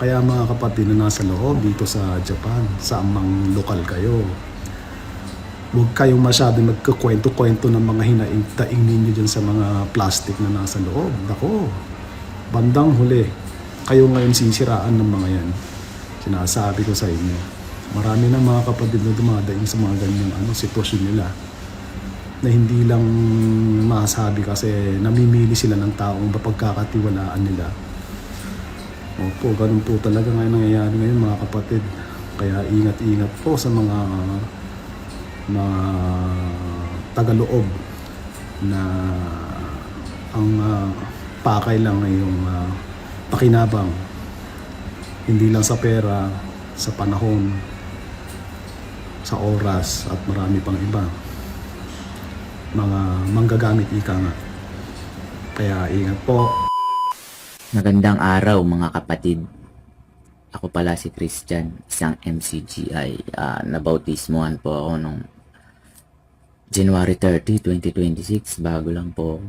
Kaya mga kapatid na nasa loob dito sa Japan, sa amang lokal kayo, huwag kayong masyadong magkukwento-kwento ng mga hinaing-taing ninyo dyan sa mga plastic na nasa loob. Nako, bandang huli, kayo ngayon sisiraan ng mga yan. Sinasabi ko sa inyo. Marami ng mga kapatid na dumadaing sa mga ganyang sitwasyon nila na hindi lang masabi kasi namimili sila ng taong mapagkakatiwalaan nila. Opo, ganun po talaga ngayon nangyayari ngayon mga kapatid. Kaya ingat-ingat po sa mga tagaloob na ang pakay lang ay yung pakinabang. Hindi lang sa pera, sa panahon, sa oras at marami pang iba. Mga manggagamit ika nga. Kaya ingat po. Magandang araw mga kapatid. Ako pala si Christian, isang MCGI. Nabautismohan po ako nung January 30, 2026. Bago lang po ako.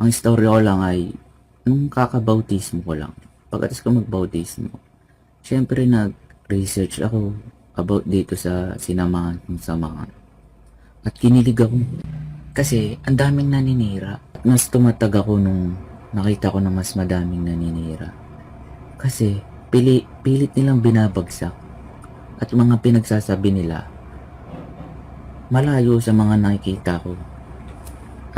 Ang istorya ko lang ay, nung kakabautismo ko lang, pagkatapos ko magbautismo, syempre nag-research ako about dito sa sinamahan kong samahan. At kinilig ako. Kasi ang daming naninira. At mas tumatag ako nung nakita ko na mas madaming naninira. Kasi pilit nilang binabagsak. At mga pinagsasabi nila, malayo sa mga nakikita ko.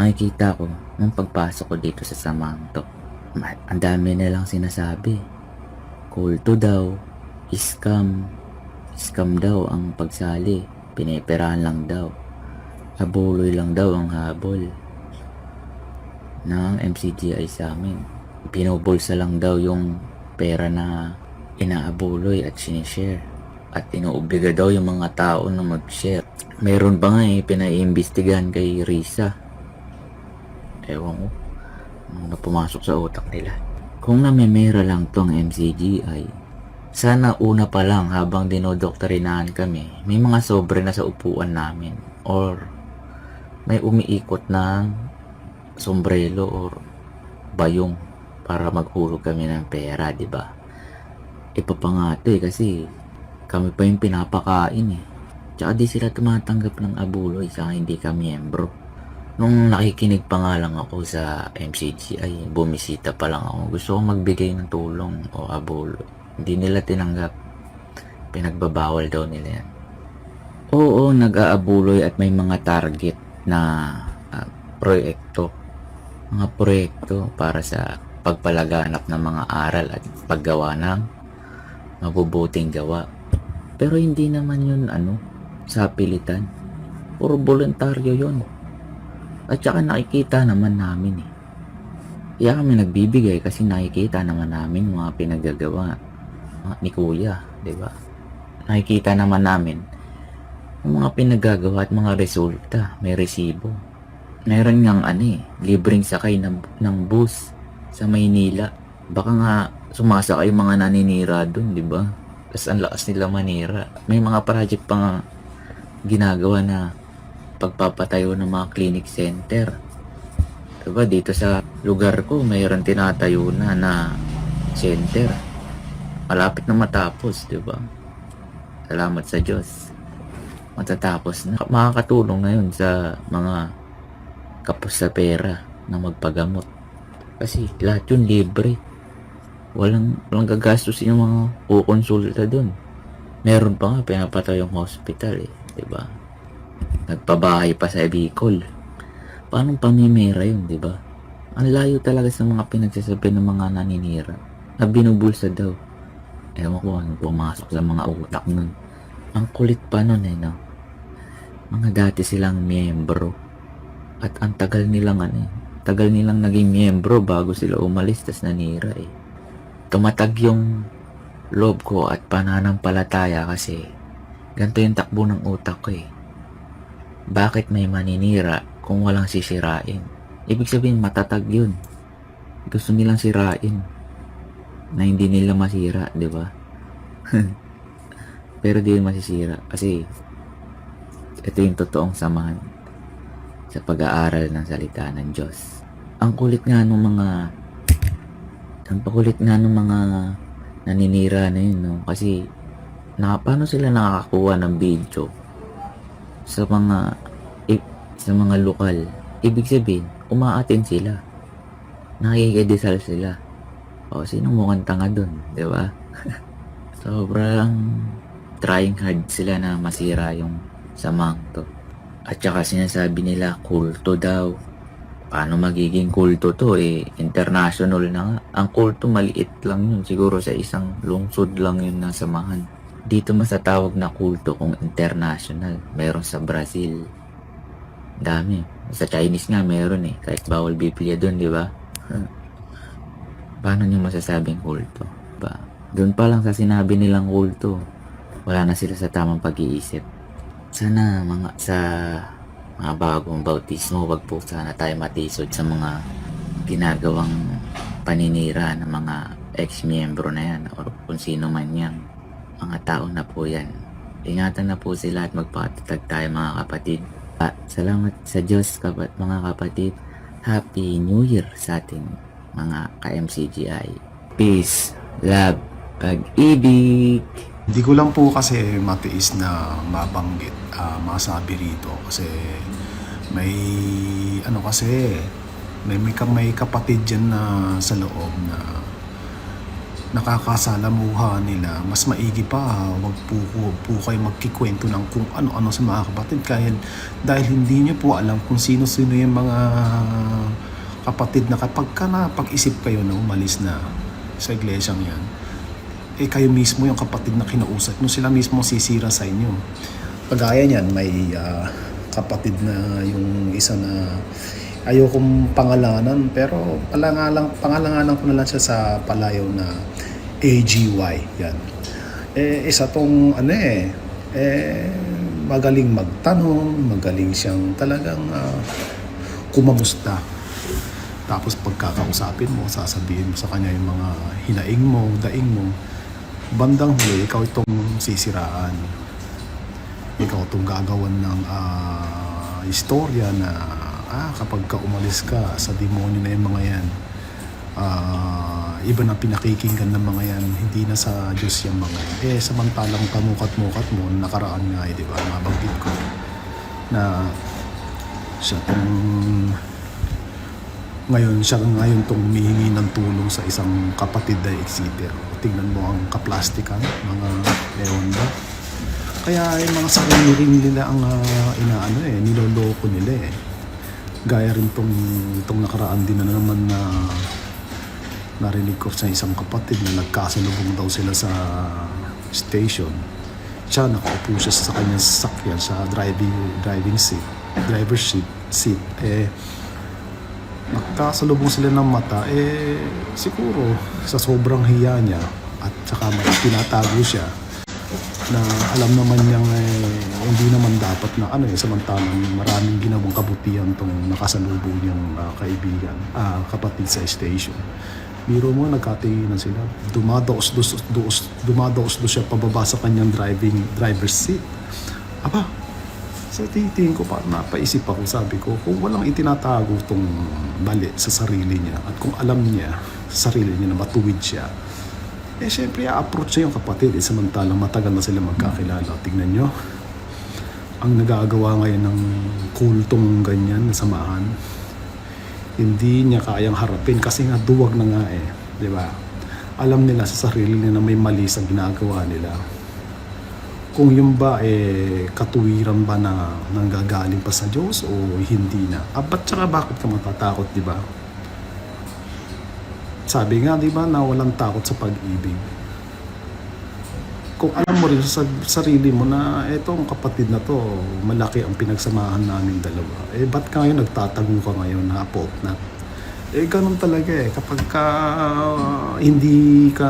Nakikita ko nung pagpasok ko dito sa samahan to. Ang dami nilang sinasabi. Kulto daw, scam daw ang pagsali. Piniperahan lang daw. Habuloy lang daw ang habol ng MCGI sa amin. Pinubulsa lang daw yung pera na inaabuloy at sinishare. At inuobliga daw yung mga tao na mag-share. Meron pa nga pinaiimbestigahan kay Risa. Ewan ko na pumasok sa utak nila. Kung namemera lang tong MCGI, sana una pa lang habang dinodoktrinahan kami, may mga sobre na sa upuan namin. Or may umiikot ng sombrero or bayong para maghulog kami ng pera, di ba? Iba pa nga ito kasi kami pa yung pinapakain eh. Tsaka di sila tumatanggap ng abuloy sa hindi ka miyembro. Nung nakikinig pa nga lang ako sa MCGI, bumisita pa lang ako. Gusto ko magbigay ng tulong o abuloy. Hindi nila tinanggap. Pinagbabawal daw nila yan. Oo, nag-aabuloy at may mga target na proyekto. Mga proyekto para sa pagpalaganap ng mga aral at paggawa ng mabubuting gawa. Pero hindi naman yun sa pilitan. Puro voluntaryo yun. At saka nakikita naman namin eh. Kaya kami nagbibigay kasi nakikita naman namin mga pinagagawa ni Kuya, di ba? Nakikita naman namin yung mga pinagagawa at mga resulta, may resibo. Meron ngang libreng sakay ng bus sa Maynila. Baka nga sumasakay mga naninira dun, di ba? Tapos ang lakas nila manira. May mga project pa nga ginagawa na pagpapatayo ng mga clinic center. Diba, dito sa lugar ko, mayroon tinatayo na center. Malapit na matapos, diba? Salamat sa Diyos. Matatapos na. Makakatulong na yun sa mga kapos sa pera na magpagamot. Kasi lahat yun libre. Walang gagastusin yung mga kukonsulta dun. Meron pa nga pinapatayong hospital diba? Nagpabahay pa sa Bicol. Paano pamimira yun, diba? Ang layo talaga sa mga pinagsasabi ng mga naninira na binubulsa daw. Ewan ko ano pumasok sa mga utak nun. Ang kulit pa nun no? Mga dati silang miyembro. At ang tagal nilang tagal nilang naging miyembro bago sila umalis tas nanira Tumatag yung loob ko at pananampalataya kasi ganito yung takbo ng utak ko Bakit may maninira kung walang sisirain? Ibig sabihin matatag yun. Gusto nilang sirain na hindi nila masira, di ba? Pero di yun masisira kasi ito yung totoong samahan sa pag-aaral ng salita ng Diyos. Ang kulit nga ng mga naninira na yun, no? Kasi, paano sila nakakakuha ng video sa sa mga lokal? Ibig sabihin, umaatin sila. Nakikidesal sila. O, sino mukhang tanga dun, di ba? Sobrang trying hard sila na masira yung samang to. At saka sinasabi nila, kulto daw. Paano magiging kulto to international na nga. Ang kulto maliit lang yun. Siguro sa isang lungsod lang yun na samahan. Dito masatawag na kulto kung international. Meron sa Brazil. Dami. Sa Chinese nga meron kahit bawal Biblia dun, di ba? Paano nyo masasabing kulto? Ba? Doon pa lang sa sinabi nilang kulto, wala na sila sa tamang pag-iisip. Sana sa mga bagong bautismo, wag po sana tayo matisod sa mga ginagawang paninira ng mga ex-miyembro na yan o kung sino man yan. Mga tao na po yan. Ingatan na po sila at magpakatatag tayo mga kapatid. Salamat sa Diyos mga kapatid. Happy New Year sa ating mga ka-MCGI. Peace, love, pag-ibig. Hindi ko lang po kasi matiis na mabanggit, masabi rito kasi may may kapatid dyan na sa loob na nakakasalamuha nila. Mas maigi pa, wag po kayo magkikwento ng kung ano-ano sa mga kapatid dahil hindi niyo po alam kung sino-sino yung mga kapatid na kapag napag-isip kayo na umalis na sa iglesyang yan, kayo mismo yung kapatid na kinausap nyo, sila mismo sisira sa inyo. Pagaya niyan, may kapatid na yung isa na ayokong pangalanan, pero pangalanganan ko na lang siya sa palayaw na AGY. Yan. Isa tong magaling magtanong, magaling siyang talagang kumamusta. Tapos pagkakausapin mo, sasabihin mo sa kanya yung mga hinaing mo, daing mo. Bandang huli, ikaw itong sisiraan. Ikaw itong gagawan ng istorya na kapag ka umalis ka sa demonyo na yung mga yan, iba na pinakikinggan ng mga yan, hindi na sa Diyos yung mga yan. Samantalang kamukat-mukat mo, nakaraan nga di ba? Nabanggit ko na siya itong ngayon tong humihingi ng tulong sa isang kapatid na exhibitor. Tingnan mo ang kaplastikan, mga ewan ba? Kaya yung mga sarili rin nila ang niloloko nila Gaya rin tong nakaraan din na naman na narinig ko sa isang kapatid na nagkasalubong daw sila sa station. Siya, nakaupo siya sa kanyang sasakyan sa driver's seat. Nagkasalubong sila ng mata, siguro sa sobrang hiya niya at saka may tinatago siya na alam naman niyang hindi naman dapat na samantalang maraming ginawang kabutihan tong nakasalubong niyang kapatid sa station. Biro mo, nagkatinginan sila. Dumadaos siya pababa sa kanyang driver's seat. Aba, sa titingin ko parang napaisip ako, sabi ko, kung walang itinatago tong mali sa sarili niya at kung alam niya sa sarili niya na matuwid siya, syempre approach siya yung kapatid samantalang matagal na sila magkakilala. Tingnan nyo, ang nagagawa ngayon ng kultong ganyan na samahan, hindi niya kayang harapin kasi nga duwag na nga di ba? Alam nila sa sarili nila na may mali sa ginagawa nila. Kung yung ba katuwiran ba na nanggagaling pa sa Diyos o hindi na. Tsaka bakit ka matatakot, di ba? Sabi nga, di ba, na walang takot sa pag-ibig. Kung alam mo rin sa sarili mo na etong kapatid na to, malaki ang pinagsamahan namin dalawa. Ba't ka ngayon nagtatago ka ngayon, hapot na? Ganun talaga kapag ka hindi ka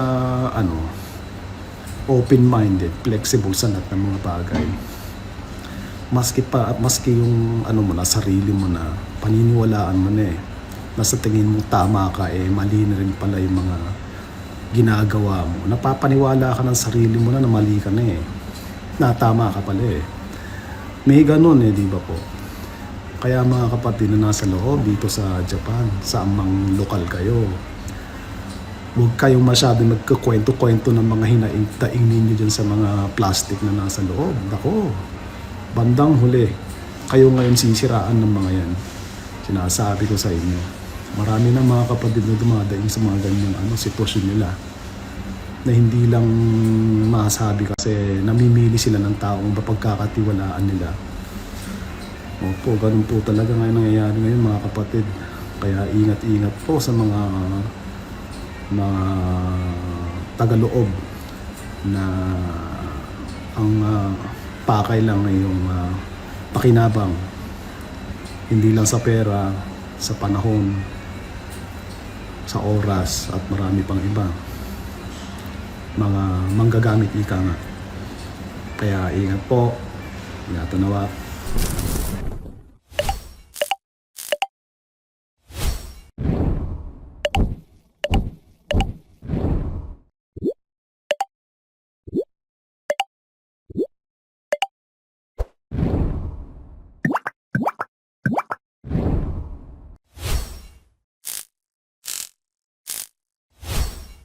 open-minded, flexible sa lahat ng mga bagay. Maski yung mo na, sarili mo na, paniniwalaan mo na nasa tingin mo tama ka mali na rin pala yung mga ginagawa mo. Napapaniwala ka ng sarili mo na mali ka na na tama ka pala May ganun di ba po? Kaya mga kapatid na nasa loob dito sa Japan, sa amang lokal kayo, Huwag kayong masyadong magkukwento-kwento ng mga hinaing ninyo dyan sa mga plastic na nasa loob. Dako, bandang huli, kayo ngayon sisiraan ng mga yan. Sinasabi ko sa inyo. Marami ng mga kapatid na dumadaing sa mga ganyang sitwasyon nila na hindi lang masabi kasi namimili sila ng taong mapagkakatiwalaan nila. Opo, ganun po talaga ngayon nangyayari ngayon mga kapatid. Kaya ingat-ingat po sa mga tagaloob na ang pakay lang ay yung pakinabang. Hindi lang sa pera, sa panahon, sa oras at marami pang iba. Mga manggagamit ika nga. Kaya ingat po. Ingatan nawa.